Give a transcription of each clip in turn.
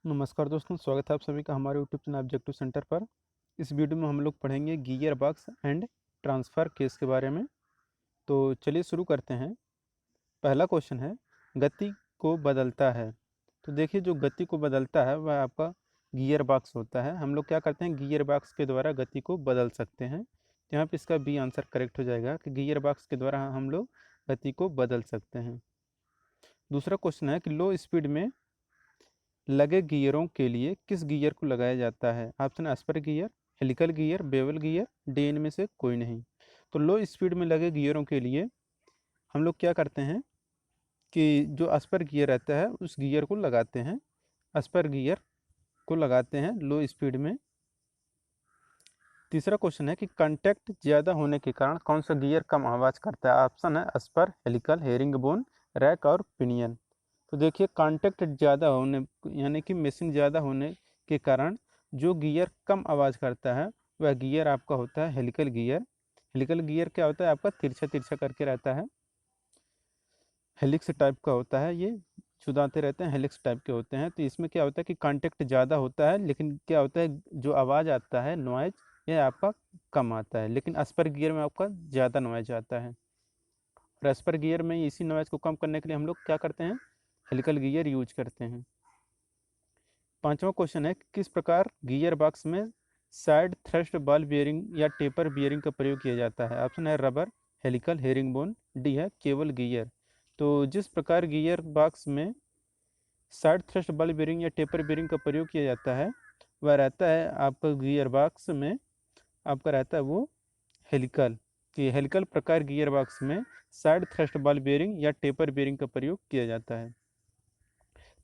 नमस्कार दोस्तों, स्वागत है आप सभी का हमारे यूट्यूब चैनल ऑब्जेक्टिव सेंटर पर। इस वीडियो में हम लोग पढ़ेंगे gear box and transfer case के बारे में। तो चलिए शुरू करते हैं। पहला क्वेश्चन है, गति को बदलता है। तो देखिए, जो गति को बदलता है वह आपका गियर बॉक्स होता है। हम लोग क्या करते हैं, गियर बॉक्स के द्वारा गति को बदल सकते हैं। तो यहाँ पे इसका बी आंसर करेक्ट हो जाएगा कि गियर बॉक्स के द्वारा हम लोग गति को बदल सकते हैं। दूसरा क्वेश्चन है कि लो स्पीड में लगे गियरों के लिए किस गियर को लगाया जाता है। ऑप्शन है spur gear, helical gear, bevel gear, D इनमें से कोई नहीं। तो लो स्पीड में लगे गियरों के लिए हम लोग क्या करते हैं कि जो स्पर गियर रहता है उस गियर को लगाते हैं। स्पर गियर को लगाते हैं लो स्पीड में। तीसरा क्वेश्चन है कि कांटेक्ट ज़्यादा होने के कारण कौन सा गियर कम आवाज़ करता है। ऑप्शन है spur, helical, herringbone, rack और पिनियन। तो देखिए, कांटेक्ट ज़्यादा होने यानी कि मेसिंग ज़्यादा होने के कारण जो गियर कम आवाज़ करता है वह गियर आपका होता है हेलिकल गियर। हेलिकल गियर क्या होता है, आपका तिरछा तिरछा करके रहता है, हेलिक्स टाइप का होता है। ये छुदाते रहते हैं, हेलिक्स टाइप के होते हैं। तो इसमें क्या होता है कि कांटेक्ट ज़्यादा होता है, लेकिन क्या होता है जो आवाज़ आता है नॉइज ये आपका कम आता है। लेकिन स्पर गियर में आपका ज़्यादा नॉइज आता है। और स्पर गियर में इसी नॉइज को कम करने के लिए हम लोग क्या करते हैं, हेलिकल गियर यूज करते हैं। पांचवा क्वेश्चन है, किस प्रकार गियर बॉक्स में साइड थ्रस्ट बॉल बियरिंग या टेपर बियरिंग का प्रयोग किया जाता है। ऑप्शन है rubber, helical, herring bone, D है केबल गियर। तो जिस प्रकार गियर बॉक्स में साइड थ्रस्ट बॉल बियरिंग या टेपर बियरिंग का प्रयोग किया जाता है वह रहता है आपका गियर बॉक्स में आपका रहता है वो हेलिकल। कि हेलिकल प्रकार गियर बॉक्स में साइड थ्रस्ट बॉल बियरिंग या टेपर बियरिंग का प्रयोग किया जाता है।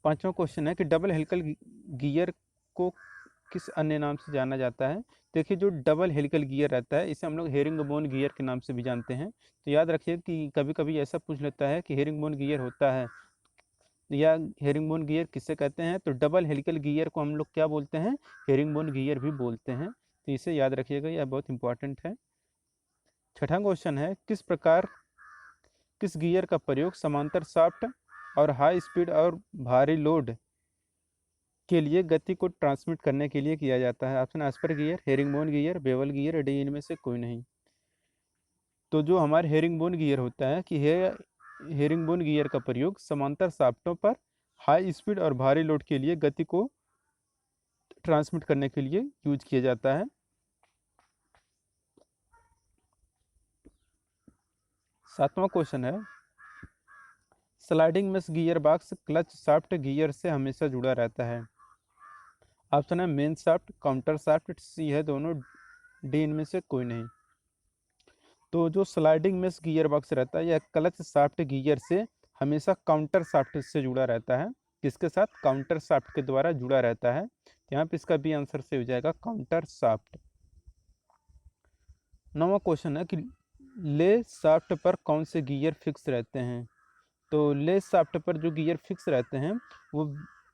पांचवा क्वेश्चन है कि डबल हेलिकल गियर को किस अन्य नाम से जाना जाता है। देखिए, जो डबल हेलिकल गियर रहता है इसे हम लोग हेरिंग बोन गियर के नाम से भी जानते हैं। तो याद रखिए कि कभी कभी ऐसा पूछ लेता है कि हेरिंग बोन गियर होता है या हेरिंग बोन गियर किसे कहते हैं, तो डबल हेलिकल गियर को हम लोग क्या बोलते हैं, हेरिंग बोन गियर भी बोलते हैं। तो इसे याद रखिएगा, यह बहुत इंपॉर्टेंट है। छठा क्वेश्चन है, किस गियर का प्रयोग समांतर शाफ्ट और हाई स्पीड और भारी लोड के लिए गति को ट्रांसमिट करने के लिए किया जाता है। Option Esper gear, herringbone gear, bevel gear, D इनमें से कोई नहीं। तो जो हमारे हेरिंगबोन गियर होता है कि हेरिंगबोन गियर का प्रयोग समांतर शाफ्टों पर हाई स्पीड और भारी लोड के लिए गति को ट्रांसमिट करने के लिए यूज किया जाता है। सातवां क्वेश्चन है, sliding mesh gear box clutch shaft gear से हमेशा जुड़ा रहता है। ऑप्शन है मेन शाफ्ट, काउंटर शाफ्ट, सी है दोनों, डी इनमें से कोई नहीं। तो जो स्लाइडिंग मेश गियर बॉक्स रहता है यह क्लच शाफ्ट गियर से हमेशा काउंटर शाफ्ट से जुड़ा रहता है। किसके साथ, काउंटर शाफ्ट के द्वारा जुड़ा रहता है। यहाँ पे इसका बी आंसर से हो जाएगा काउंटर शाफ्ट। नौवां क्वेश्चन है कि ले शाफ्ट पर कौन से गियर फिक्स रहते हैं। तो ले शाफ्ट पर जो गियर फिक्स रहते हैं वो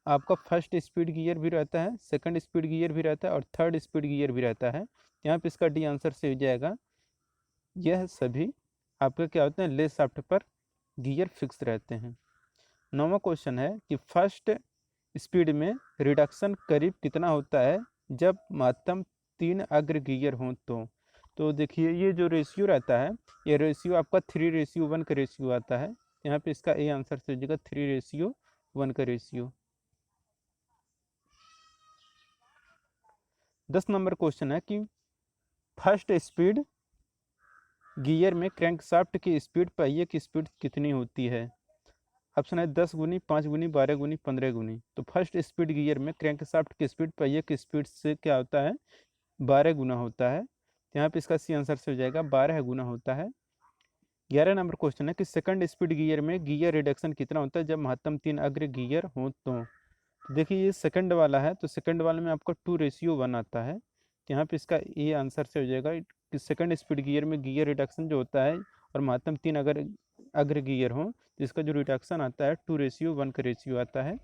आपका फर्स्ट स्पीड गियर भी रहता है, सेकंड स्पीड गियर भी रहता है और थर्ड स्पीड गियर भी रहता है। यहाँ पे इसका डी आंसर से हो जाएगा, यह सभी आपके क्या होते हैं, ले शाफ्ट पर गियर फिक्स रहते हैं। नौवां क्वेश्चन है कि फर्स्ट स्पीड में रिडक्शन करीब कितना होता है जब महत्तम 3 गियर हों तो देखिए, ये जो रेशियो रहता है ये रेशियो आपका 3:1 का रेशियो आता है। यहाँ पे इसका ए आंसर से हो जाएगा 3:1 का रेशियो। 10 नंबर क्वेश्चन है कि फर्स्ट स्पीड गियर में क्रैंकशाफ्ट की स्पीड पहिए की स्पीड कितनी होती है। ऑप्शन है 10 गुनी, 5 गुनी, 12 गुनी, 15 गुनी। तो फर्स्ट स्पीड गियर में क्रैंकशाफ्ट की स्पीड पहिए की स्पीड से क्या होता है, 12 गुना होता है। तो यहाँ पे इसका सी आंसर से हो जाएगा 12 गुना होता है। 11 नंबर क्वेश्चन है कि सेकंड स्पीड गियर में गियर रिडक्शन कितना होता है जब महत्तम 3 गियर हो तो देखिए, ये सेकंड वाला है तो सेकंड वाले में आपका 2:1 आता है। तो यहाँ पे इसका ये आंसर से हो जाएगा कि सेकंड स्पीड गियर में गियर रिडक्शन जो होता है और महत्तम 3 अग्र गियर हो तो इसका जो रिडक्शन आता है 2:1 का रेशियो आता है।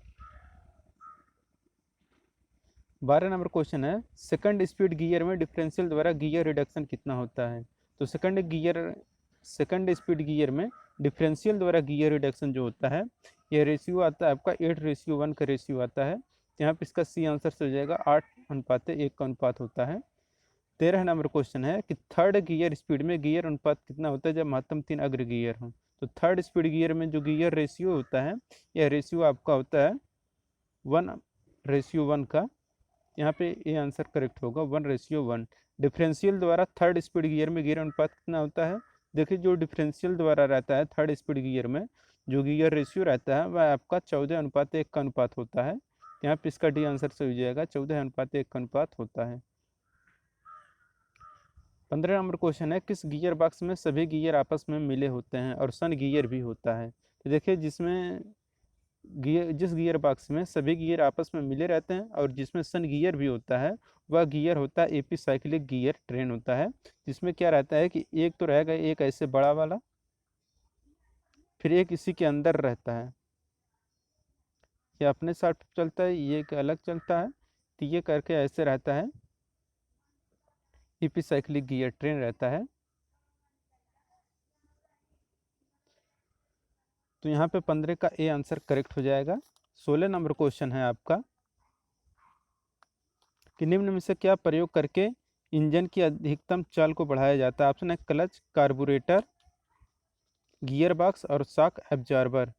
12 नंबर क्वेश्चन है, सेकंड स्पीड गियर में डिफरेंशियल द्वारा गियर रिडक्शन कितना होता है। तो सेकंड स्पीड गियर में डिफरेंशियल द्वारा गियर रिडक्शन जो होता है यह रेशियो आता है आपका 8:1 का रेशियो आता है। यहाँ पे इसका सी आंसर से हो जाएगा 8:1 का अनुपात होता है। 13 नंबर क्वेश्चन है कि थर्ड गियर स्पीड में गियर अनुपात कितना होता है जब महत्तम 3 अग्र गियर हो। तो थर्ड स्पीड गियर में जो गियर रेशियो होता है, यह रेशियो आपका होता है 1:1 का। यहाँ पे ये आंसर करेक्ट होगा 1:1। डिफरेंशियल द्वारा थर्ड स्पीड गियर में गियर अनुपात कितना होता है। देखिए जो डिफरेंशियल द्वारा रहता है थर्ड स्पीड गियर में जो गियर रेशियो रहता है वह आपका 14:1 का अनुपात होता है। यहाँ पे इसका डी आंसर से हो जाएगा 14:1 का अनुपात होता है। 15 नंबर क्वेश्चन है किस गियर बॉक्स में सभी गियर आपस में मिले होते हैं और सन गियर भी होता है। तो देखिए जिस गियर बॉक्स में सभी गियर आपस में मिले रहते हैं और जिसमें सन गियर भी होता है वह गियर होता है एपी साइक्लिक गियर ट्रेन होता है। जिसमें क्या रहता है कि एक तो रहेगा एक ऐसे बड़ा वाला, फिर एक इसी के अंदर रहता है, ये अपने साथ चलता है, ये एक अलग चलता है, तो ये करके ऐसे रहता है, एपी साइक्लिक गियर ट्रेन रहता है। तो यहाँ पे 15 का ए आंसर करेक्ट हो जाएगा। 16 नंबर क्वेश्चन है आपका कि निम्न में से क्या प्रयोग करके इंजन की अधिकतम चाल को बढ़ाया जाता है। ऑप्शन है क्लच, कार्बोरेटर, गियर बॉक्स और शॉक एब्जॉर्बर।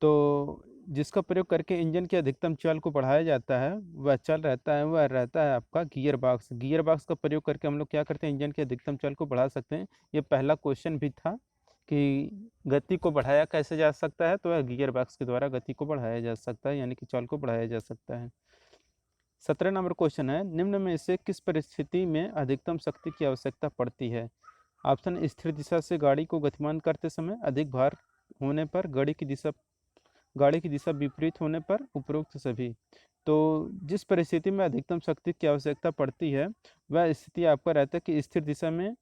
तो जिसका प्रयोग करके इंजन की अधिकतम चाल को बढ़ाया जाता है वह रहता है आपका गियर बॉक्स। गियर बॉक्स का प्रयोग करके हम लोग क्या करते हैं इंजन की अधिकतम चाल को बढ़ा सकते हैं। ये पहला क्वेश्चन भी था कि गति को बढ़ाया कैसे जा सकता है, तो वह गियर बॉक्स के द्वारा गति को बढ़ाया जा सकता है, यानी कि चाल को बढ़ाया जा सकता है। 17 नंबर क्वेश्चन है निम्न में से किस परिस्थिति में अधिकतम शक्ति की आवश्यकता पड़ती है। ऑप्शन स्थिर दिशा से गाड़ी को गतिमान करते समय, अधिक भार होने पर, गाड़ी की दिशा विपरीत होने पर, उपरोक्त सभी। तो जिस परिस्थिति में अधिकतम शक्ति की आवश्यकता पड़ती है वह स्थिति आपका रहता है कि स्थिर दिशा में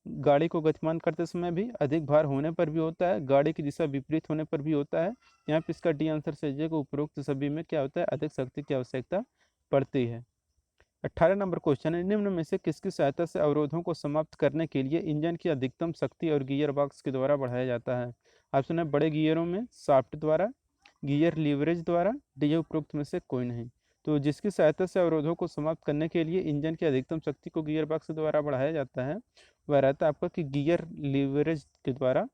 गाड़ी को गतिमान करते समय भी, अधिक भार होने पर भी होता है, गाड़ी की दिशा विपरीत होने पर भी होता है। यहाँ पे इसका डी आंसर से जाएगा उपरोक्त सभी में क्या होता है अधिक शक्ति की आवश्यकता पड़ती है। 18 नंबर क्वेश्चन है निम्न में से किसकी सहायता से अवरोधों को समाप्त करने के लिए इंजन की अधिकतम शक्ति और गियर बॉक्स के द्वारा बढ़ाया जाता है। ऑप्शन है बड़े गियरों में, शाफ्ट द्वारा, गियर लीवरेज द्वारा, डी उपरोक्त में से कोई नहीं। तो जिसकी सहायता से अवरोधों को समाप्त करने के लिए इंजन की अधिकतम शक्ति को गियर बॉक्स द्वारा बढ़ाया जाता है वह रहता है आपका कि गियर लीवरेज के द्वारा।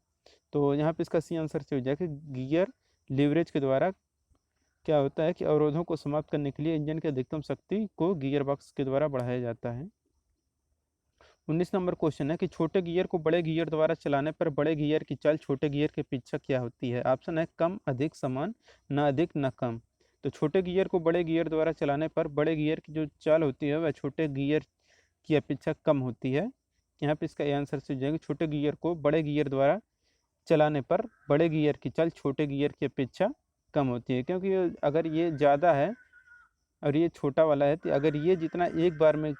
तो यहाँ पे इसका सी आंसर से हो जाएगा कि गियर लीवरेज के द्वारा क्या होता है कि अवरोधों को समाप्त करने के लिए इंजन की अधिकतम शक्ति को गियर बॉक्स के द्वारा बढ़ाया जाता है। 19 नंबर क्वेश्चन है कि छोटे गियर को बड़े गियर द्वारा चलाने पर बड़े गियर की चाल छोटे गियर के पीछे क्या होती है। ऑप्शन है कम, अधिक, समान, न अधिक न कम। तो छोटे गियर को बड़े गियर द्वारा चलाने पर बड़े गियर की जो चाल होती है वह छोटे गियर की अपेक्षा कम होती है। यहाँ पे इसका आंसर से जाएगा छोटे गियर को बड़े गियर द्वारा चलाने पर बड़े गियर की चाल छोटे गियर की अपेक्षा कम होती है, क्योंकि अगर ये ज़्यादा है और ये छोटा वाला है तो अगर ये जितना एक बार में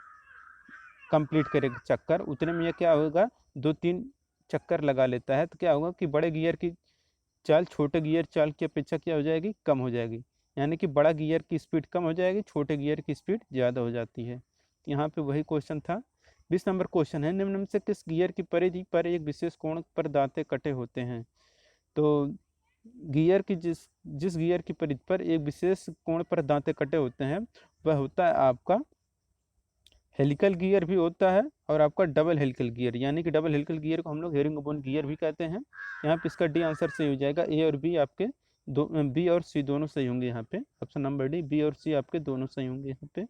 कंप्लीट करेगा चक्कर उतने में ये क्या होगा 2-3 चक्कर लगा लेता है, तो क्या होगा कि बड़े गियर की चाल छोटे गियर चाल की अपेक्षा क्या हो जाएगी कम हो जाएगी, यानी कि बड़ा गियर की स्पीड कम हो जाएगी, छोटे गियर की स्पीड ज़्यादा हो जाती है। यहाँ पे वही क्वेश्चन था। 20 नंबर क्वेश्चन है निम्न में से किस गियर की परिधि पर एक विशेष कोण पर दांते कटे होते हैं। तो गियर की जिस जिस गियर की परिधि पर एक विशेष कोण पर दांते कटे होते हैं वह होता है आपका हेलिकल गियर भी होता है और आपका डबल हेलिकल गियर, यानी कि डबल हेलिकल गियर को हम लोग हेरिंग बोन गियर भी कहते हैं। यहाँ पे इसका डी आंसर सही हो जाएगा। ए और बी आपके बी और सी दोनों सही होंगे। यहाँ पे ऑप्शन नंबर डी बी और सी आपके दोनों सही होंगे। यहाँ पे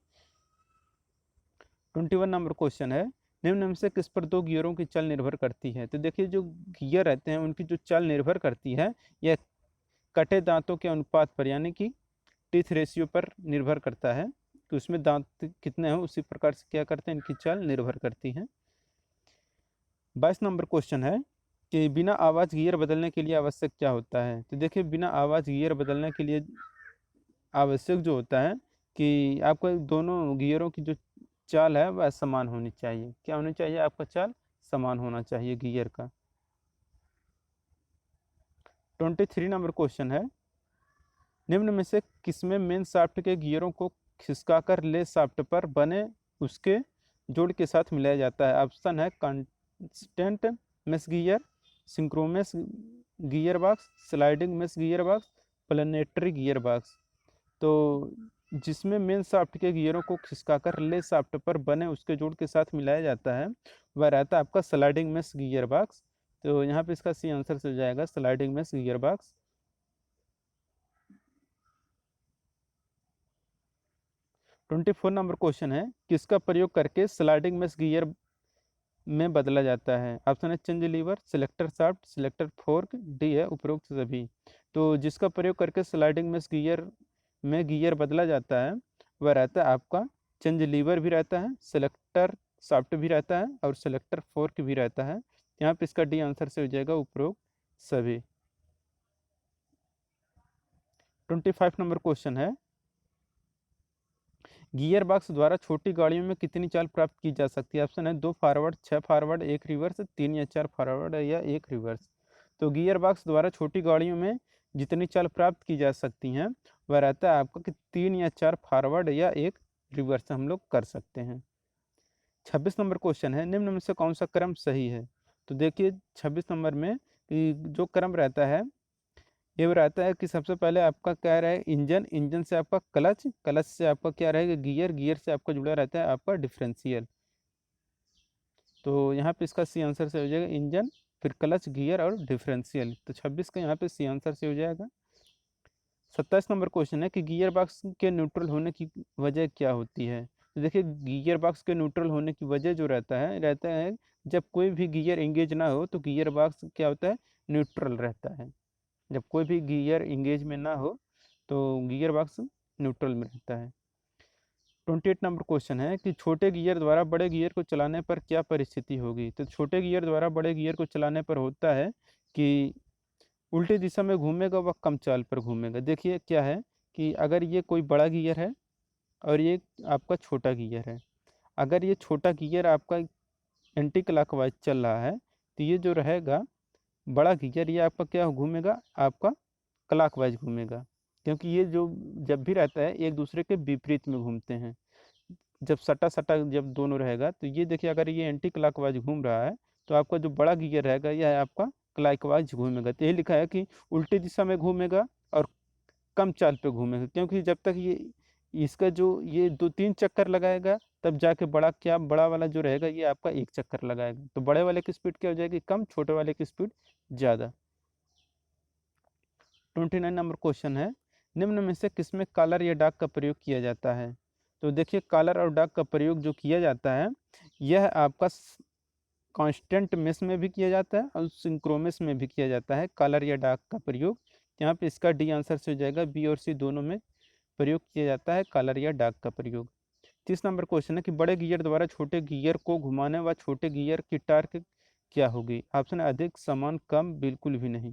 21 नंबर क्वेश्चन है निम्न में से किस पर दो गियरों की चाल निर्भर करती है। तो देखिए जो गियर रहते हैं उनकी जो चाल निर्भर करती है यह कटे दांतों के अनुपात पर, यानी कि टीथ रेशियो पर निर्भर करता है कि उसमें दांत कितने हैं, उसी प्रकार से क्या करते हैं इनकी चाल निर्भर करती है। 22 नंबर क्वेश्चन है कि बिना आवाज़ गियर बदलने के लिए आवश्यक क्या होता है। तो देखिए बिना आवाज़ गियर बदलने के लिए आवश्यक जो होता है कि आपको दोनों गियरों की जो चाल है वह समान होनी चाहिए। क्या होनी चाहिए आपका चाल समान होना चाहिए गियर का। 23 नंबर क्वेश्चन है निम्न में से किसमें मेन शाफ्ट के गियरों को खिसकाकर ले शाफ्ट पर बने उसके जोड़ के साथ मिलाया जाता है। ऑप्शन है constant mesh gear, synchromesh gear box, sliding mesh gear box, planetary gear box, तो जिसमें मेन शाफ्ट के गियरों को खिसकाकर ले शाफ्ट पर बने उसके जोड़ के साथ मिलाया जाता है, वह रहता है आपका स्लाइडिंग मेश गियर बॉक्स। तो यहाँ पे इसका सी आंसर से हो जाएगा sliding mesh gear box. 24 number question है, किसका प्रयोग करके स्लाइडिंग मेश गियर में बदला जाता है? ऑप्शन है change lever, selector shaft, selector fork, D है उपरोक्त सभी। तो जिसका प्रयोग करके स्लाइडिंग मेश गियर में गियर बदला जाता है वह रहता है आपका चेंज लीवर भी रहता है, सिलेक्टर शाफ्ट भी रहता है और सिलेक्टर फोर्क भी रहता है। यहाँ पे इसका डी आंसर से हो जाएगा उपरोक्त सभी। 25 नंबर क्वेश्चन है, गियर बॉक्स द्वारा छोटी गाड़ियों में कितनी चाल प्राप्त की जा सकती है? ऑप्शन है 2 फॉरवर्ड, 6 फॉरवर्ड, 1 रिवर्स, 3 या 4 फॉरवर्ड या 1 रिवर्स। तो गियर बॉक्स द्वारा छोटी गाड़ियों में जितनी चाल प्राप्त की जा सकती हैं वह रहता है आपका कि 3 या 4 फॉरवर्ड या 1 रिवर्स हम लोग कर सकते हैं। 26 नंबर क्वेश्चन है, निम्न में से कौन सा क्रम सही है? तो देखिए 26 नंबर में कि जो क्रम रहता है ये रहता है कि सबसे पहले आपका क्या रहे इंजन, इंजन से आपका क्लच, क्लच से आपका क्या रहेगा गियर, गियर से आपका जुड़ा रहता है आपका डिफरेंशियल। तो यहाँ पे इसका सी आंसर से हो जाएगा इंजन, फिर क्लच, गियर और डिफरेंशियल। तो 26 का यहाँ पे सी आंसर से हो जाएगा। 27 नंबर क्वेश्चन है कि गियर बॉक्स के न्यूट्रल होने की वजह क्या होती है? तो देखिए गियर बॉक्स के न्यूट्रल होने की वजह जो रहता है जब कोई भी गियर इंगेज ना हो तो गियर बॉक्स क्या होता है न्यूट्रल रहता है। जब कोई भी गियर इंगेज में ना हो तो गियर बॉक्स न्यूट्रल में रहता है। 28 नंबर क्वेश्चन है कि छोटे गियर द्वारा बड़े गियर को चलाने पर क्या परिस्थिति होगी? तो छोटे गियर द्वारा बड़े गियर को चलाने पर होता है कि उल्टी दिशा में घूमेगा व कम चाल पर घूमेगा। देखिए क्या है कि अगर ये कोई बड़ा गियर है और ये आपका छोटा गियर है, अगर ये छोटा गियर आपका एंटी क्लॉकवाइज चल रहा है तो ये जो रहेगा बड़ा गियर ये आपका क्या घूमेगा आपका क्लॉकवाइज घूमेगा, क्योंकि ये जो जब भी रहता है एक दूसरे के विपरीत में घूमते हैं। जब सटा सटा जब दोनों रहेगा तो ये देखिए अगर ये एंटी क्लॉकवाइज घूम रहा है तो आपका जो बड़ा गियर रहेगा यह आपका क्लॉकवाइज घूमेगा। तो ये लिखा है कि उल्टी दिशा में घूमेगा और कम चाल पे घूमेगा, क्योंकि जब तक ये इसका जो ये 2-3 चक्कर लगाएगा तब जाके बड़ा क्या बड़ा वाला जो रहेगा ये आपका एक चक्कर लगाएगा। तो बड़े वाले की स्पीड क्या हो जाएगी कम, छोटे वाले की स्पीड ज़्यादा। 29 नंबर क्वेश्चन है, निम्न में से किसमें कॉलर या डाक का प्रयोग किया जाता है? तो देखिए कॉलर और डाक का प्रयोग जो किया जाता है यह आपका कांस्टेंट मेश में भी किया जाता है और सिंक्रोमेश में भी किया जाता है कॉलर या डाक का प्रयोग। यहाँ पे इसका डी आंसर से हो जाएगा, बी और सी दोनों में प्रयोग किया जाता है कॉलर या डाक का प्रयोग। 30 नंबर क्वेश्चन है कि बड़े गियर द्वारा छोटे गियर को घुमाने व छोटे गियर की टार्क क्या होगी? ऑप्शन है अधिक, समान, कम, बिल्कुल भी नहीं।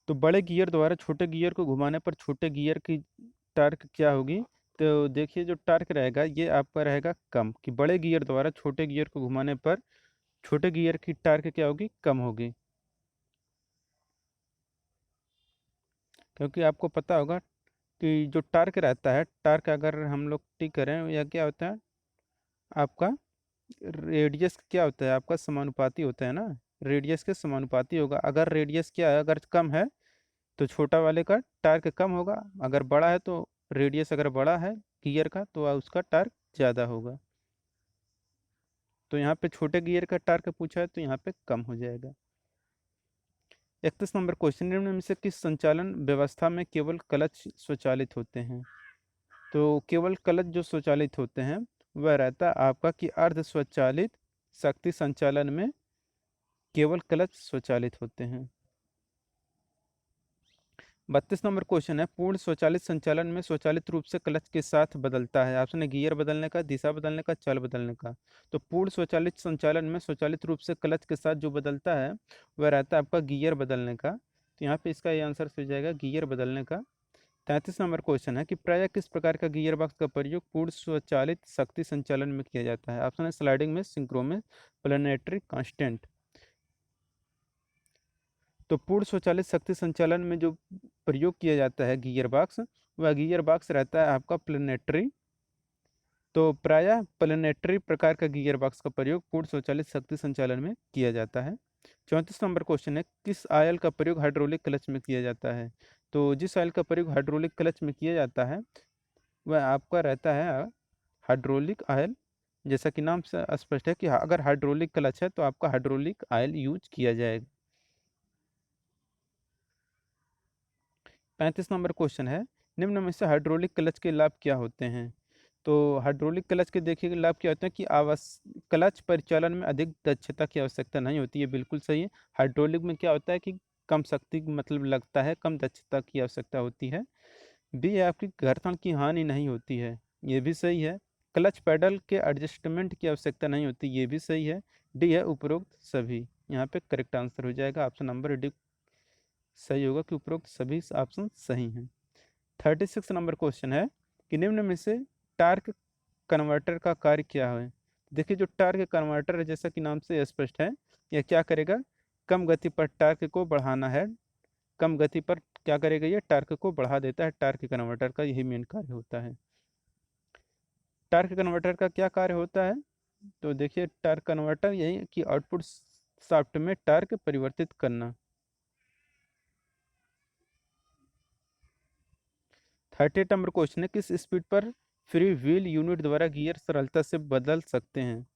तो बड़े गियर द्वारा छोटे गियर को घुमाने पर छोटे गियर की टार्क क्या होगी? तो देखिए जो टार्क रहेगा ये आपका रहेगा कम, कि बड़े गियर द्वारा छोटे गियर को घुमाने पर छोटे गियर की टार्क क्या होगी कम होगी। क्योंकि आपको पता होगा कि जो टार्क रहता है, टार्क अगर हम लोग टी करें या क्या होता है आपका रेडियस क्या होता है आपका समानुपाती होता है ना, रेडियस के समानुपाती होगा। अगर रेडियस क्या है अगर कम है तो छोटा वाले का टार्क कम होगा, अगर बड़ा है तो रेडियस अगर बड़ा है गियर का तो उसका टार्क ज़्यादा होगा। तो यहाँ पे छोटे गियर का टार्क पूछा है तो यहाँ पे कम हो जाएगा। 31 नंबर क्वेश्चन, निम्न में से किस संचालन व्यवस्था में केवल क्लच स्वचालित होते हैं? तो केवल क्लच जो स्वचालित होते हैं वह रहता है आपका कि अर्ध स्वचालित शक्ति संचालन में केवल क्लच स्वचालित होते हैं। 32 नंबर क्वेश्चन है, पूर्ण स्वचालित संचालन में स्वचालित रूप से क्लच के साथ बदलता है। ऑप्शन है गियर बदलने का, दिशा बदलने का, चाल बदलने का। तो पूर्ण स्वचालित संचालन में स्वचालित रूप से क्लच के साथ जो बदलता है वह रहता है आपका गियर बदलने का। तो यहाँ पे इसका ये आंसर हो जाएगा गियर बदलने का। 33 नंबर क्वेश्चन है कि प्रायः किस प्रकार का गियर बॉक्स का प्रयोग पूर्ण स्वचालित शक्ति संचालन में किया जाता है? ऑप्शन है स्लाइडिंग में, सिंक्रो में, प्लानेटरी, कांस्टेंट। तो पूर्ण स्वचालित शक्ति संचालन में जो प्रयोग किया जाता है गियर बॉक्स, वह गियर बॉक्स रहता है आपका प्लानेटरी तो प्रायः प्लेनेटरी प्रकार का गियर बॉक्स का प्रयोग पूर्ण स्वचालित शक्ति संचालन में किया जाता है। 34 नंबर क्वेश्चन है, किस आयल का प्रयोग हाइड्रोलिक क्लच में किया जाता है? तो जिस आयल का प्रयोग हाइड्रोलिक क्लच में किया जाता है वह आपका रहता है हाइड्रोलिक आयल। जैसा कि नाम से स्पष्ट है कि अगर हाइड्रोलिक क्लच है तो आपका हाइड्रोलिक आयल यूज किया जाएगा। 35 नंबर क्वेश्चन है, निम्न में से हाइड्रोलिक क्लच के लाभ क्या होते हैं? तो हाइड्रोलिक क्लच के देखिए लाभ क्या होते हैं कि क्लच परिचालन में अधिक दक्षता की आवश्यकता नहीं होती है, बिल्कुल सही है। हाइड्रोलिक में क्या होता है कि कम शक्ति मतलब लगता है, कम दक्षता की आवश्यकता होती है। बी है आपकी घर्षण की हानि नहीं होती है, ये भी सही है। क्लच पैडल के एडजस्टमेंट की आवश्यकता नहीं होती, ये भी सही है। डी है उपरोक्त सभी, यहाँ पे करेक्ट आंसर हो जाएगा, ऑप्शन नंबर डी सही होगा कि उपरोक्त सभी ऑप्शन सही हैं। 36 नंबर क्वेश्चन है कि निम्न में से टार्क कन्वर्टर का कार्य क्या है? देखिए जो टार्क कन्वर्टर है जैसा कि नाम से स्पष्ट है, यह क्या करेगा, कम गति पर टार्क को बढ़ाना है। कम गति पर क्या करेगा, ये टार्क को बढ़ा देता है। टार्क कन्वर्टर का यही मेन कार्य होता है। टार्क कन्वर्टर का क्या कार्य होता है? तो देखिए टार्क कन्वर्टर यही है कि आउटपुट शाफ्ट में टार्क परिवर्तित करना। 38 नंबर क्वेश्चन है, किस स्पीड पर फ्री व्हील यूनिट द्वारा गियर सरलता से बदल सकते हैं?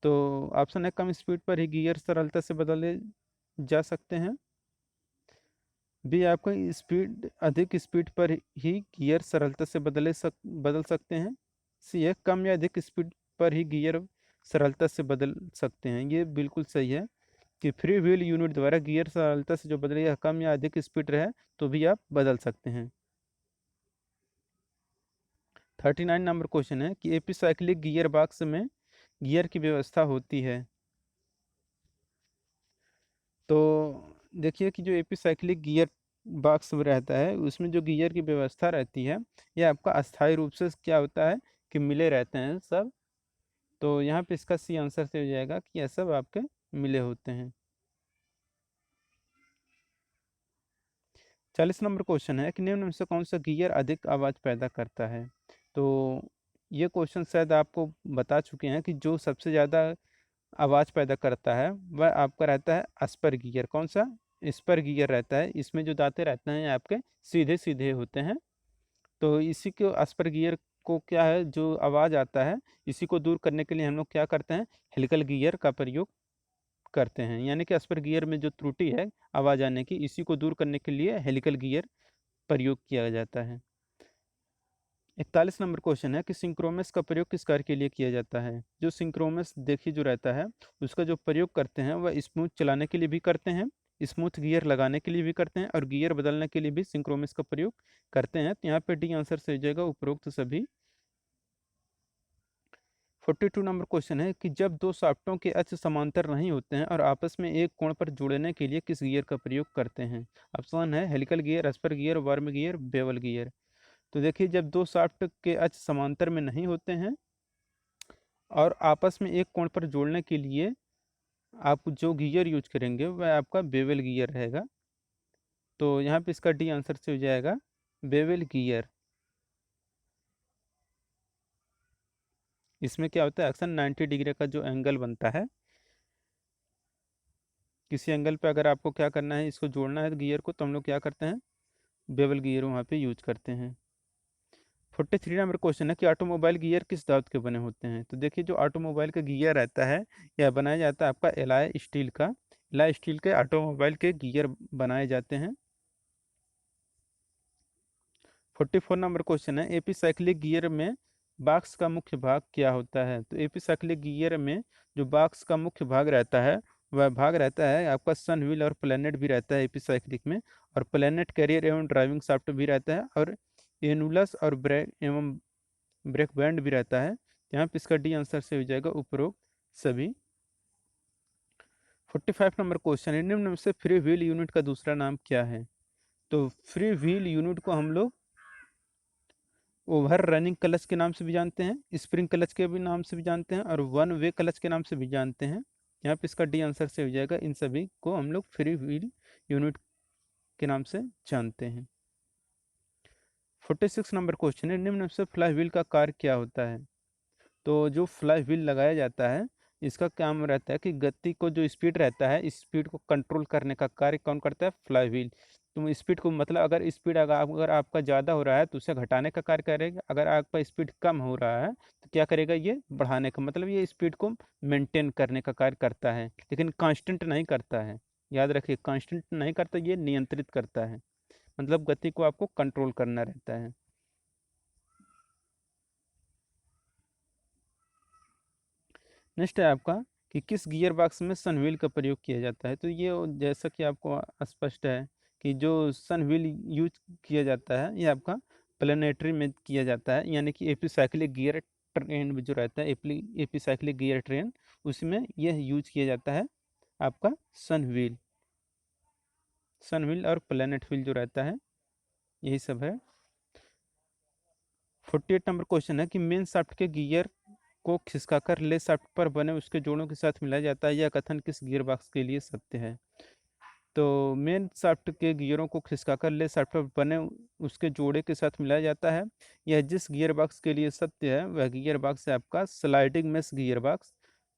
तो ऑप्शन है कम स्पीड पर ही गियर सरलता से बदले जा सकते हैं। बी आपका स्पीड अधिक स्पीड पर ही गियर सरलता से बदल सकते हैं। सी है कम या अधिक स्पीड पर ही गियर सरलता से बदल सकते हैं, ये बिल्कुल सही है कि फ्री व्हील यूनिट द्वारा गियर सरलता से जो बदले या कम या अधिक स्पीड रहे तो भी आप बदल सकते हैं। 39 नंबर क्वेश्चन है कि एपिसाइक्लिक गियर बॉक्स में गियर की व्यवस्था होती है। तो देखिए कि जो एपिसाइक्लिक गियर बॉक्स में रहता है उसमें जो गियर की व्यवस्था रहती है यह आपका अस्थायी रूप से क्या होता है कि मिले रहते हैं सब। तो यहाँ पे इसका सी आंसर से हो जाएगा कि यह सब आपके मिले होते हैं। 40 नंबर क्वेश्चन है कि निम्न में से कौन सा गियर अधिक आवाज़ पैदा करता है? तो ये क्वेश्चन शायद आपको बता चुके हैं कि जो सबसे ज़्यादा आवाज़ पैदा करता है वह आपका रहता है स्पर गियर। कौन सा? स्पर गियर रहता है। इसमें जो दांतें रहते हैं आपके सीधे सीधे होते हैं। तो इसी को स्पर गियर को क्या है जो आवाज़ आता है इसी को दूर करने के लिए हम लोग क्या करते हैं, हेलिकल गियर का प्रयोग करते हैं। यानी कि स्पर गियर में जो त्रुटि है आवाज़ आने की, इसी को दूर करने के लिए हेलिकल गियर प्रयोग किया जाता है। 41 नंबर क्वेश्चन है कि सिंक्रोमस का प्रयोग किस कार्य के लिए किया जाता है? जो सिंक्रोमस देखिए जो रहता है उसका जो प्रयोग करते हैं वह स्मूथ चलाने के लिए भी करते हैं, स्मूथ गियर लगाने के लिए भी करते हैं और गियर बदलने के लिए भी सिंक्रोमस का प्रयोग करते हैं। तो यहाँ पे डी आंसर से हो जाएगा उपरोक्त सभी। 42 नंबर क्वेश्चन है कि जब दो शाफ्टों के अक्ष समांतर नहीं होते हैं और आपस में एक कोण पर जोड़ने के लिए किस गियर का प्रयोग करते हैं? ऑप्शन है helical gear, spur gear, worm gear, bevel gear. तो देखिए जब दो शाफ्ट के अक्ष समांतर में नहीं होते हैं और आपस में एक कोण पर जोड़ने के लिए आप जो गियर यूज करेंगे वह आपका बेवल गियर रहेगा। तो यहाँ पे इसका डी आंसर से हो जाएगा बेवल गियर। इसमें क्या होता है अक्सर 90 डिग्री का जो एंगल बनता है, किसी एंगल पे अगर आपको क्या करना है इसको जोड़ना है गियर को तो हम लोग क्या करते हैं बेवल गियर वहाँ पे यूज करते हैं। 43 नंबर क्वेश्चन है कि ऑटोमोबाइल गियर किस धातु के बने होते हैं? तो देखिए जो ऑटोमोबाइल का गियर रहता है यह बनाया जाता है आपका एलॉय स्टील का। एलॉय स्टील के ऑटोमोबाइल के गियर बनाए जाते हैं। 44 नंबर क्वेश्चन है एपी साइक्लिक गियर में बॉक्स का मुख्य भाग क्या होता है? तो एपी साइक्लिक गियर में जो बॉक्स का मुख्य भाग रहता है वह भाग रहता है आपका सन व्हील और प्लेनेट भी रहता है एपी साइक्लिक में। और प्लेनेट कैरियर एवं ड्राइविंग शाफ्ट भी रहता है और एनुलस और ब्रेक एवं ब्रेक बैंड भी रहता है। यहाँ पे इसका डी आंसर से हो जाएगा उपरोक्त सभी। 45 नंबर क्वेश्चन है निम्न में से फ्री व्हील यूनिट का दूसरा नाम क्या है? तो फ्री व्हील यूनिट को हम लोग ओवर रनिंग क्लच के नाम से भी जानते हैं, स्प्रिंग क्लच के भी नाम से भी जानते हैं और वन वे क्लच के नाम से भी जानते हैं। यहाँ पे इसका डी आंसर से हो जाएगा, इन सभी को हम लोग फ्री व्हील यूनिट के नाम से जानते हैं। 46 नंबर क्वेश्चन है निम्न में से फ्लाई व्हील का कार्य क्या होता है? तो जो फ्लाई व्हील लगाया जाता है इसका काम रहता है कि गति को, जो स्पीड रहता है इस स्पीड को कंट्रोल करने का कार्य कौन करता है? Fly wheel. तुम स्पीड को, मतलब अगर स्पीड अगर आपका ज़्यादा हो रहा है तो उसे घटाने का कार्य करेगा, अगर आपका स्पीड कम हो रहा है तो क्या करेगा? ये बढ़ाने का, मतलब ये स्पीड को मेंटेन करने का कार्य करता है, लेकिन कांस्टेंट नहीं करता है। याद रखिए, कांस्टेंट नहीं करता, ये नियंत्रित करता है, मतलब गति को आपको कंट्रोल करना रहता है। नेक्स्ट है आपका कि किस गियर बॉक्स में सन व्हील का प्रयोग किया जाता है? तो ये जैसा कि आपको स्पष्ट है कि जो सन व्हील यूज किया जाता है ये आपका प्लानेटरी में किया जाता है, यानी कि एपीसाइक्लिक गियर ट्रेन जो रहता है, एपीसाइक्लिक गियर ट्रेन, उसमें यह यूज किया जाता है आपका सन व्हील। सन व्हील और प्लानेट व्हील जो रहता है यही सब है। 48 नंबर क्वेश्चन है कि मेन शाफ्ट के गियर को खिसकाकर ले शाफ्ट पर बने उसके जोड़ों के साथ मिलाया जाता है, यह कथन किस गियर बॉक्स के लिए सत्य है? तो मेन शाफ्ट के गियरों को खिसकाकर ले शाफ्ट पर बने उसके जोड़े के साथ मिलाया जाता है, यह जिस गियर बॉक्स के लिए सत्य है वह गियर बॉक्स है आपका स्लाइडिंग मेश गियर बॉक्स।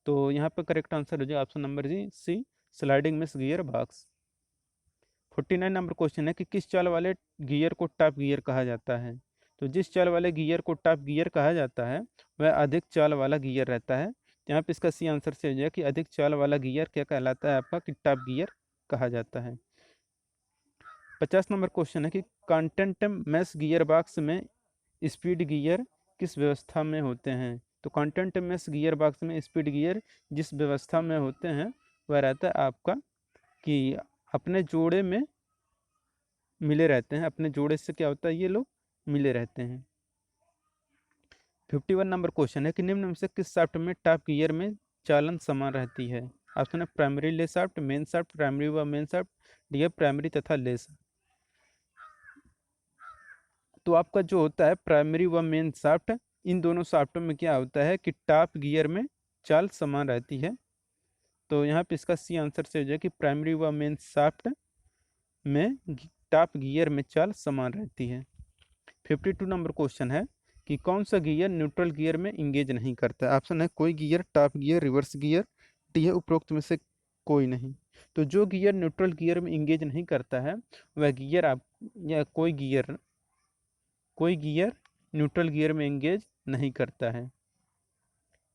तो यहाँ पर करेक्ट आंसर हो जाएगा option number C, sliding mesh gear box. 49 number question है कि किस चाल वाले गियर को टॉप गियर कहा जाता है? तो जिस चाल वाले गियर को टॉप गियर कहा जाता है वह अधिक चाल वाला गियर रहता है। तो यहाँ पे इसका सी आंसर से हो जाए कि अधिक चाल वाला गियर क्या कहलाता है आपका? कि टॉप गियर कहा जाता है। 50 नंबर क्वेश्चन है कि कंटेंट मैश गियर बॉक्स में स्पीड गियर किस व्यवस्था में होते हैं? तो कंटेंट मैश गियर बॉक्स में स्पीड गियर जिस व्यवस्था में होते हैं वह रहता है आपका कि अपने जोड़े में मिले रहते हैं, अपने जोड़े से क्या होता है? ये लोग मिले रहते हैं। 51 नंबर क्वेश्चन है कि निम्न में से किस शाफ्ट में टॉप गियर में चालन समान रहती है? ऑप्शन है प्राइमरी ले शाफ्ट, मेन शाफ्ट, प्राइमरी व मेन शाफ्ट, डी है प्राइमरी तथा ले शाफ्ट। तो आपका जो होता है प्राइमरी व मेन शाफ्ट, इन दोनों शाफ्टों में क्या होता है कि टॉप गियर में चाल समान रहती है। तो यहाँ पे इसका सी आंसर से हो जाए कि प्राइमरी व मेन शाफ्ट में टॉप गियर में चाल समान रहती है। 52 नंबर क्वेश्चन है कि कौन सा गियर न्यूट्रल गियर में इंगेज नहीं करता है? ऑप्शन है कोई gear, top gear, reverse gear, D है उपरोक्त में से कोई नहीं। तो जो गियर न्यूट्रल गियर में इंगेज नहीं करता है वह गियर आप, या कोई गियर न्यूट्रल गियर में इंगेज नहीं करता है।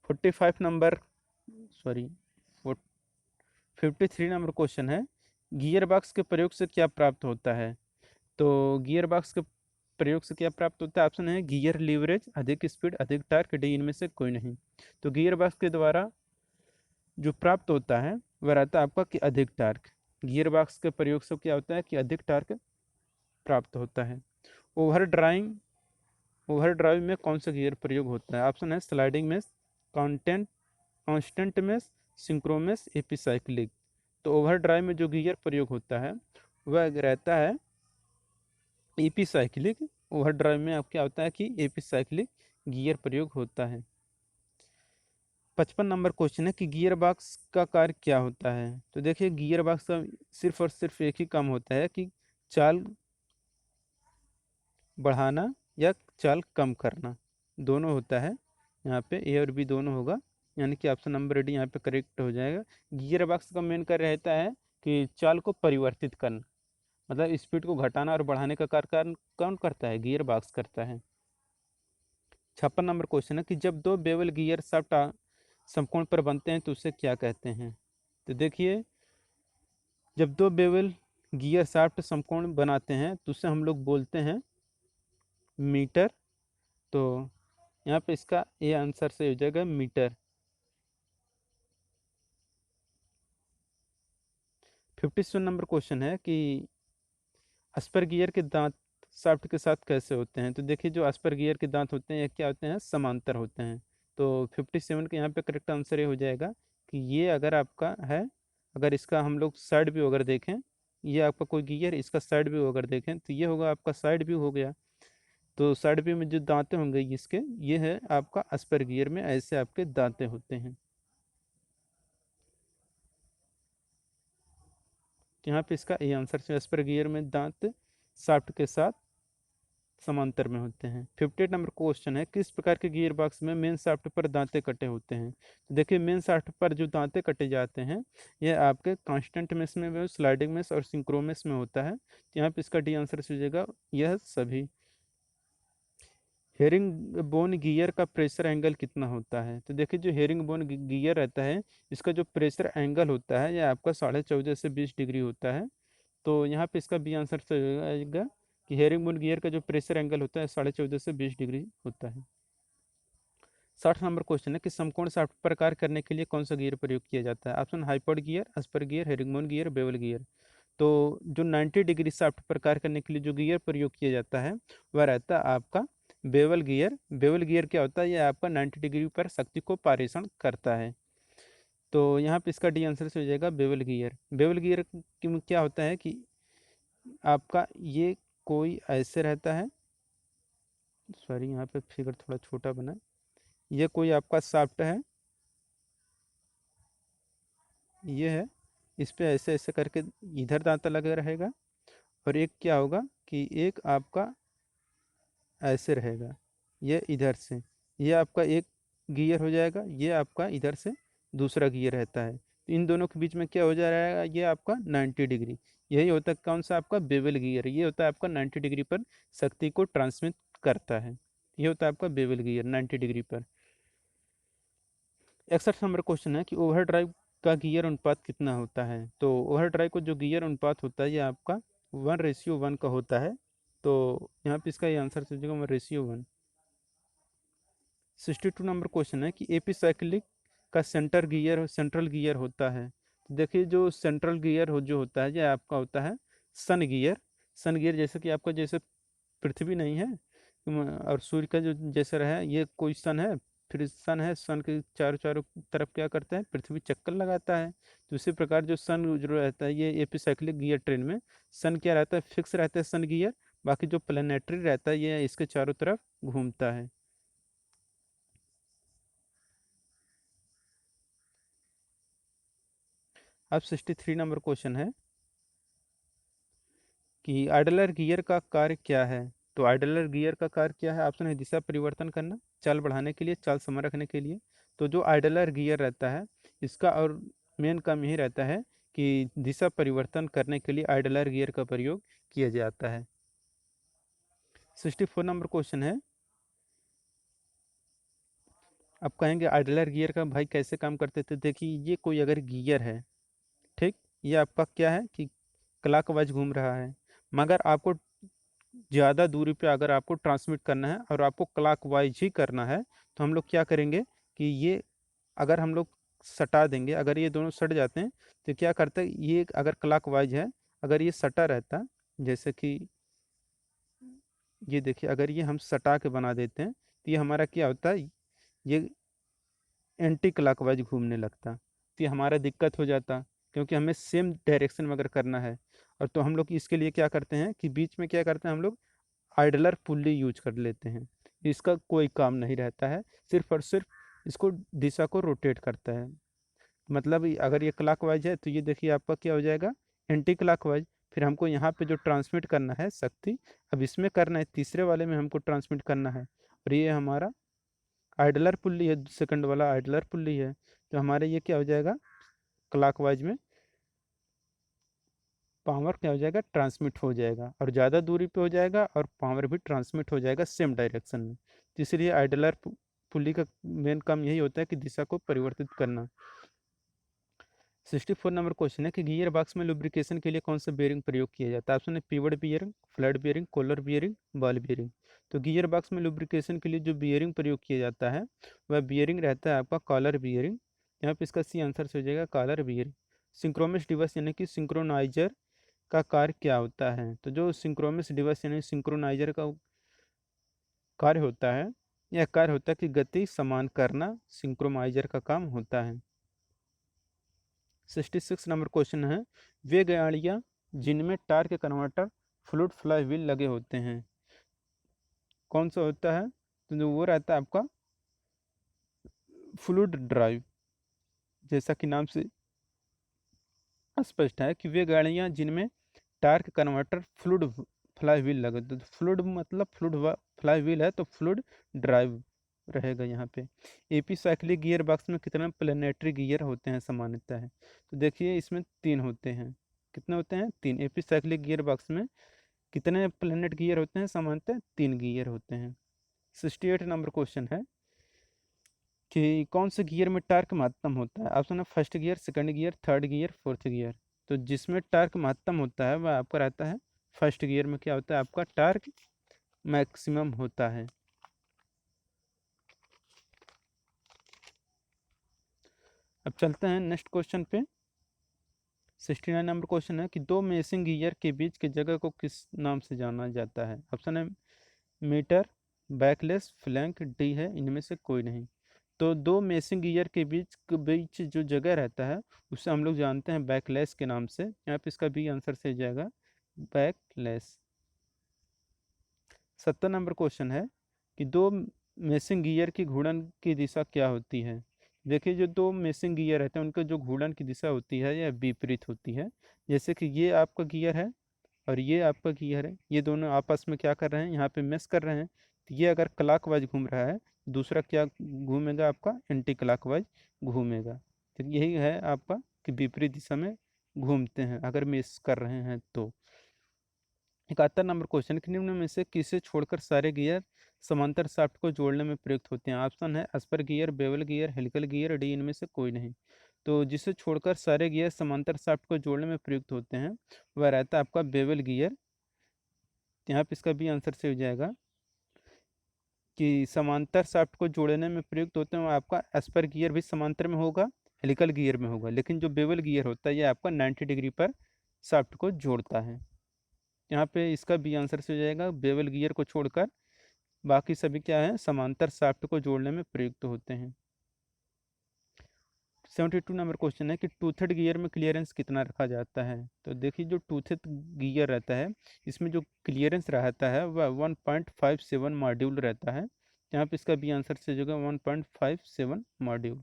45 नंबर, सॉरी 53 नंबर क्वेश्चन है गियर बॉक्स के प्रयोग से क्या प्राप्त होता है? तो गियर बॉक्स के प्रयोग से क्या प्राप्त होता है? ऑप्शन है गियर लीवरेज, अधिक स्पीड, अधिक टार्क, डी इनमें से कोई नहीं। तो गियर बॉक्स के द्वारा जो प्राप्त होता है वह रहता है आपका कि अधिक टार्क। गियर बॉक्स के प्रयोग से क्या होता है कि अधिक टार्क प्राप्त होता है। ओवर ड्राइंग ओवर ड्राइव में कौन सा गियर प्रयोग होता है? ऑप्शन है स्लाइडिंग में, कांस्टेंट में, सिंक्रोमेस, एपीसाइक्लिक। तो ओवर ड्राइव में जो गियर प्रयोग होता है वह रहता है एपीसाइक्लिक। ओवर ड्राइव में आप क्या होता है कि एपीसाइक्लिक गियर प्रयोग होता है। 55 नंबर क्वेश्चन है कि गियर बॉक्स का कार्य क्या होता है? तो देखिए गियर बॉक्स का सिर्फ और सिर्फ एक ही काम होता है कि चाल बढ़ाना या चाल कम करना, दोनों होता है। यहाँ पे ए और बी दोनों होगा, यानी कि ऑप्शन नंबर डी यहाँ पे करेक्ट हो जाएगा। गियर बॉक्स का मेन कार्य रहता है कि चाल को परिवर्तित करना, मतलब स्पीड को घटाना और बढ़ाने का कार्य कौन करता है? गियर बॉक्स करता है। 56 नंबर क्वेश्चन है कि जब दो बेवल गियर शाफ्ट समकोण पर बनते हैं तो उसे क्या कहते हैं? तो देखिए जब दो बेवल गियर शाफ्ट समकोण बनाते हैं तो उसे हम लोग बोलते हैं मीटर। तो यहाँ पे इसका ए आंसर से हो जाएगा मीटर। 57 नंबर क्वेश्चन है कि अस्पर गियर के दांत शाफ्ट के साथ कैसे होते हैं? तो देखिए जो अस्पर गियर के दांत होते हैं ये क्या होते हैं? समांतर होते हैं। तो 57 के यहाँ पे करेक्ट आंसर ये हो जाएगा कि ये अगर आपका है, अगर इसका हम लोग साइड व्यू अगर देखें, ये आपका कोई गियर, इसका साइड व्यू अगर देखें तो ये होगा आपका साइड व्यू हो गया। तो साइड व्यू में जो दांतें होंगे इसके, ये है आपका अस्पर गियर में ऐसे आपके दांतें होते हैं। तो यहाँ पे इसका ए आंसर से अस्पर गियर में दांत शाफ्ट के साथ समांतर में होते हैं। 58 नंबर क्वेश्चन है, किस प्रकार के गियर बॉक्स में मेन शाफ्ट पर दांते कटे होते हैं? तो देखिए मेन शाफ्ट पर जो दांते कटे जाते हैं यह आपके कांस्टेंट मेश में, स्लाइडिंग मेश और सिंक्रोमेश में होता है। तो यहाँ पे इसका डी आंसर हो जाएगा यह सभी। हेरिंग बोन गियर का प्रेशर एंगल कितना होता है? तो देखिए जो हेरिंग बोन गियर रहता है इसका जो प्रेशर एंगल होता है यह आपका 14.5 से 20 डिग्री होता है। तो यहाँ पे इसका बी आंसर तो आएगा कि हेरिंग बोन गियर का जो प्रेशर एंगल होता है 14.5 से 20 डिग्री होता है। 60 नंबर क्वेश्चन है कि समकोण शाफ्ट प्रकार करने के लिए कौन सा गियर प्रयोग किया जाता है? Option hypoid gear, spur gear, herringbone gear, bevel gear. तो जो 90 डिग्री शाफ्ट प्रकार करने के लिए जो गियर प्रयोग किया जाता है वह रहता है आपका बेवल गियर। बेवल गियर क्या होता है? यह आपका 90 डिग्री पर शक्ति को पारेषण करता है। तो यहाँ पे इसका डी आंसर से हो जाएगा बेवल गियर। बेवल गियर की क्या होता है कि आपका ये कोई ऐसे रहता है, सॉरी यहाँ पे फिगर थोड़ा छोटा बना है। ये कोई आपका शाफ्ट है, ये है, इस पे ऐसे ऐसे करके इधर दांता लगा रहेगा, और एक क्या होगा कि एक आपका ऐसे रहेगा, ये इधर से, ये आपका एक गियर हो जाएगा, ये आपका इधर से दूसरा गियर रहता है। तो इन दोनों के बीच में क्या हो जा रहा है? ये आपका 90 डिग्री, यही होता है कौन सा आपका बेवल गियर। ये होता है आपका 90 डिग्री पर शक्ति को ट्रांसमिट करता है। ये होता है आपका बेवल गियर 90 डिग्री पर। 61 नंबर क्वेश्चन है कि ओवर ड्राइव का गियर अनुपात कितना होता है? तो ओवर ड्राइव को जो गियर अनुपात होता है ये आपका 1:1 का होता है। तो यहाँ पे इसका ये आंसर हो जाएगा 1:1। 62 नंबर क्वेश्चन है कि एपी साइक्लिक का सेंट्रल गियर होता है। तो देखिए जो सेंट्रल गियर जो होता है ये आपका होता है सन गियर। सन गियर जैसे कि आपका जैसे पृथ्वी नहीं है और सूर्य का जो जैसा रहा है, ये कोई सन है, फिर सन है, सन के चारों चारों तरफ क्या करता है? पृथ्वी चक्कर लगाता है। तो इसी प्रकार जो सन जो रहता है ये एपिसाइक्लिक गियर ट्रेन में सन क्या रहता है? फिक्स रहता है सन गियर। बाकी जो प्लानेटरी रहता है ये इसके चारों तरफ घूमता है। अब 63 नंबर क्वेश्चन है कि आइडलर गियर का कार्य क्या है? तो आइडलर गियर का कार्य क्या है? ऑप्शन है दिशा परिवर्तन करना, चाल बढ़ाने के लिए, चाल समय रखने के लिए। तो जो आइडलर गियर रहता है इसका और मेन काम यही रहता है कि दिशा परिवर्तन करने के लिए आइडलर गियर का प्रयोग किया जाता है। 64 नंबर क्वेश्चन है, अब कहेंगे आइडलर गियर का भाई कैसे काम करते थे? देखिए ये कोई अगर गियर है, ठीक, ये आपका क्या है कि क्लॉकवाइज घूम रहा है, मगर आपको ज़्यादा दूरी पे अगर आपको ट्रांसमिट करना है और आपको क्लॉकवाइज ही करना है तो हम लोग क्या करेंगे कि ये अगर हम लोग सटा देंगे, अगर ये दोनों सट जाते हैं तो क्या करते हैं, ये अगर क्लॉकवाइज है, अगर ये सटा रहता, जैसे कि ये देखिए अगर ये हम सटा के बना देते हैं तो ये हमारा क्या होता है, ये एंटी क्लॉकवाइज घूमने लगता। तो ये हमारा दिक्कत हो जाता, क्योंकि हमें सेम डायरेक्शन में अगर करना है। और तो हम लोग इसके लिए क्या करते हैं कि बीच में क्या करते हैं हम लोग आइडलर पुल्ली यूज कर लेते हैं। इसका कोई काम नहीं रहता है, सिर्फ और सिर्फ इसको दिशा को रोटेट करता है। मतलब अगर ये क्लॉकवाइज है तो ये देखिए आपका क्या हो जाएगा एंटी क्लॉकवाइज। फिर हमको यहाँ पे जो ट्रांसमिट करना है शक्ति, अब इसमें करना है, तीसरे वाले में हमको ट्रांसमिट करना है, और ये हमारा आइडलर पुल्ली है, सेकंड वाला आइडलर पुल्ली है। तो हमारे ये क्या हो जाएगा क्लॉकवाइज में पावर क्या हो जाएगा ट्रांसमिट हो जाएगा, और ज़्यादा दूरी पे हो जाएगा और पावर भी ट्रांसमिट हो जाएगा सेम डायरेक्शन में। तो इसलिए आइडलर पुली का मेन काम यही होता है कि दिशा को परिवर्तित करना। 64 नंबर क्वेश्चन है कि गियर बॉक्स में लुब्रिकेशन के लिए कौन सा बेयरिंग प्रयोग किया जाता है? ऑप्शन है pivot bearing, flat bearing, collar bearing, ball bearing. तो गियर बॉक्स में लुब्रिकेशन के लिए जो बियरिंग प्रयोग किया जाता है वह बियरिंग रहता है आपका कॉलर बियरिंग। यहाँ पे इसका सी आंसर से हो जाएगा कॉलर बियरिंग। सिंक्रोमस डिवाइस यानी कि सिंक्रोनाइजर का कार्य क्या होता है? तो जो सिंक्रोमस डिवाइस यानी सिंक्रोनाइजर का कार्य होता है, यह कार्य होता है कि गति समान करना सिंक्रोनाइजर का काम होता है। 66 नंबर क्वेश्चन है, वे गाड़ियाँ जिनमें टायर के कन्वर्टर फ्लूइड फ्लाई व्हील लगे होते हैं कौन सा होता है? तो जो वो रहता है आपका फ्लूइड ड्राइव। जैसा कि नाम से स्पष्ट है कि वे गाड़ियाँ जिनमें टायर के कन्वर्टर फ्लाई व्हील लगे, तो फ्लूइड मतलब फ्लाई व्हील है तो फ्लूइड ड्राइव रहेगा यहाँ पे। एपी साइक्लिक गियर बॉक्स में कितने प्लेनेटरी गियर होते हैं सामान्यतः है, तो देखिए इसमें 3 होते हैं। कितने होते हैं? 3। एपी साइक्लिक गियर बॉक्स में कितने प्लेनेट गियर होते हैं सामान्यतः? 3 गियर होते हैं। 68 नंबर क्वेश्चन है कि कौन से गियर में टार्क महत्तम होता है? ऑप्शन है first gear, second gear, third gear, fourth gear. तो जिसमें टार्क महत्तम होता है वह आपका रहता है फर्स्ट गियर में। क्या होता है? आपका टार्क मैक्सिमम होता है। अब चलते हैं नेक्स्ट क्वेश्चन पे। 69 नंबर क्वेश्चन है कि दो मेसिंग गियर के बीच की जगह को किस नाम से जाना जाता है? ऑप्शन है मीटर, बैकलेस, फ्लैंक, डी है इनमें से कोई नहीं। तो दो मेसिंग गियर के बीच जो जगह रहता है उसे हम लोग जानते हैं बैकलेस के नाम से। यहाँ पे इसका बी आंसर से जाएगा बैकलेस। 70 नंबर क्वेश्चन है कि दो मेसिंग गियर की घूर्णन की दिशा क्या होती है? देखिए जो दो मेसिंग गियर रहते हैं उनका जो घूर्णन की दिशा होती है यह विपरीत होती है। जैसे कि ये आपका गियर है और ये आपका गियर है, ये दोनों आपस में क्या कर रहे हैं? यहाँ पे मेस कर रहे हैं। तो ये अगर क्लॉकवाइज घूम रहा है, दूसरा क्या घूमेगा? आपका एंटी क्लॉकवाइज घूमेगा। तो यही है आपका कि विपरीत दिशा में घूमते हैं अगर मेस कर रहे हैं तो। 71 नंबर क्वेश्चन कि निम्न में से किसे छोड़कर सारे गियर समांतर शाफ्ट को जोड़ने में प्रयुक्त होते हैं? ऑप्शन है spur gear, bevel gear, helical gear, D इनमें से कोई नहीं। तो जिसे छोड़कर सारे गियर समांतर शाफ्ट को जोड़ने में प्रयुक्त होते हैं वह रहता है आपका बेवल गियर। यहाँ पे इसका भी आंसर से हो जाएगा कि समांतर शाफ्ट को जोड़ने में प्रयुक्त होते हैं वो आपका स्पर गियर भी समांतर में होगा, हेलिकल गियर में होगा, लेकिन जो बेवल गियर होता है ये आपका 90 डिग्री पर शाफ्ट को जोड़ता है। यहाँ पे इसका बी आंसर से हो जाएगा, बेवल गियर को छोड़कर बाकी सभी क्या है? समांतर शाफ्ट को जोड़ने में प्रयुक्त होते हैं। 72 नंबर क्वेश्चन है कि टूथेड गियर में क्लियरेंस कितना रखा जाता है? तो देखिए जो टूथेड गियर रहता है इसमें जो क्लियरेंस रहता है वह 1.57 मॉड्यूल रहता है। यहाँ पे इसका बी आंसर से जो 1.57 मॉड्यूल।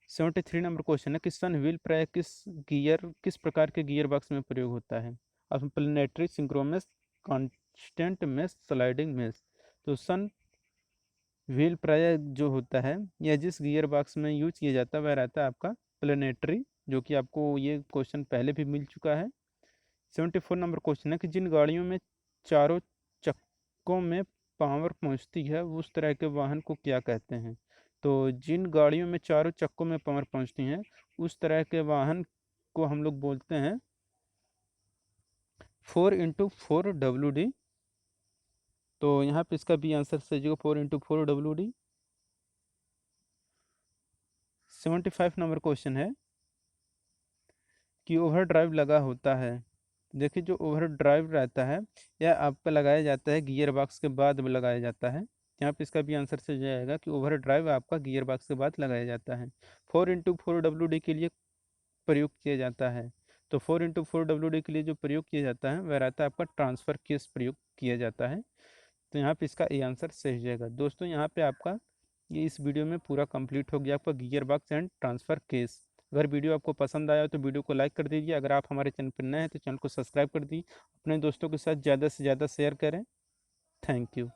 73 नंबर क्वेश्चन है कि सन व्हील प्राय किस प्रकार के गियर बॉक्स में प्रयोग होता है? अब planetary, synchronous, constant mesh, sliding mesh. तो सन व्हील प्राय जो होता है या जिस गियर बॉक्स में यूज किया जाता है वह रहता है आपका प्लेनेटरी, जो कि आपको ये क्वेश्चन पहले भी मिल चुका है। 74 नंबर क्वेश्चन है कि जिन गाड़ियों में चारों चक्कों में पावर पहुंचती है उस तरह के वाहन को क्या कहते हैं? तो जिन गाड़ियों में चारों चक्कों में पावर पहुंचती हैं उस तरह के वाहन को हम लोग बोलते हैं 4x4 WD। तो यहाँ पे इसका भी आंसर से जो 4x4 WD। 75 नंबर क्वेश्चन है कि ओवर ड्राइव लगा होता है। देखिए जो ओवर ड्राइव रहता है यह आपका लगाया जाता है गियर बॉक्स के बाद में लगाया जाता है। यहाँ पे इसका भी आंसर से जाएगा कि ओवर ड्राइव आपका गियर बॉक्स के बाद लगाया जाता है। 4x4 WD के लिए प्रयोग किया जाता है। तो 4x4 WD के लिए जो प्रयोग किया जाता है वह रहता है आपका ट्रांसफ़र केस प्रयोग किया जाता है। तो यहाँ पे इसका ए आंसर सही हो जाएगा। दोस्तों यहाँ पे आपका ये इस वीडियो में पूरा कंप्लीट हो गया आपका gear box and transfer case. अगर वीडियो आपको पसंद आया तो वीडियो को लाइक कर दीजिए। अगर आप हमारे चैनल पर नए हैं तो चैनल को सब्सक्राइब कर दीजिए। अपने दोस्तों के साथ ज़्यादा से ज़्यादा शेयर करें। Thank you.